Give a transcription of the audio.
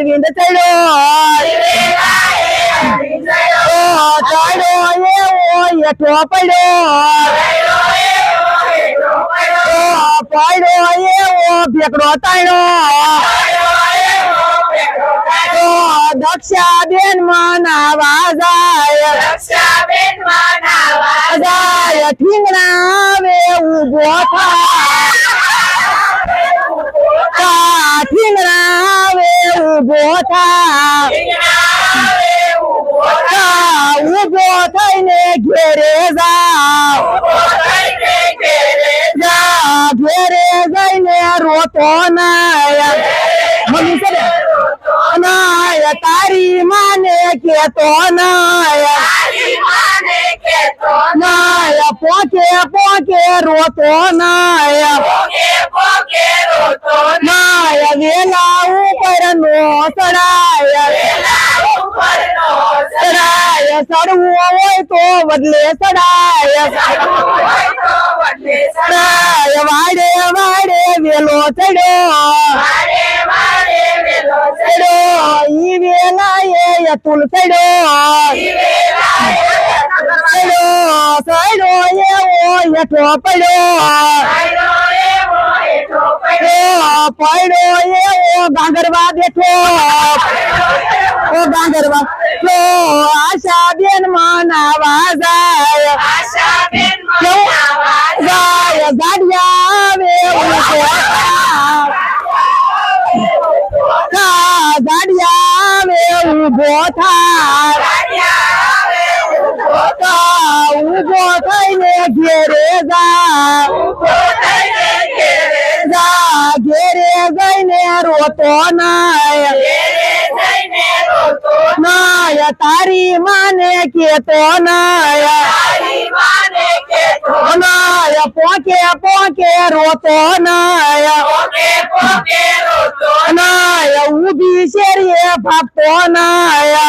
અરવિંદ ચડ્યો એઠો પડ્યો એવો ભેકડો તાણ્યો દક્ષા બેન મનાવા જાય ઠીંગણા આવે ઉભો થા ઠીંગણા આવે ઉભો થા ઉભો થઈને ઘેરે ઘેરે જઈને રોતો નાય મમ્મી છે નાય તારી માને કેતો નાય પોકે પોકે રોતો નાય વેલા ઉપર નો ચડાય ચડવું હોય તો બદલે ચડાય વાડે વાડે વેલો ચડ્યો ઈ વેલા અતુલ ચડ્યો એવો હેઠો પડ્યો એવો ગાંગરવા બેઠો ગાંગરવા આશા બેન મનાવા જાય ગાડિયા આવે ઉભો ઉભો થઈને ઘેરે ઘેરે જઈને રોતો નાય તારી માને કેતો નાય પોકે પોકે રોતો નાય ઉભી શેરીએ ભાગતો નાય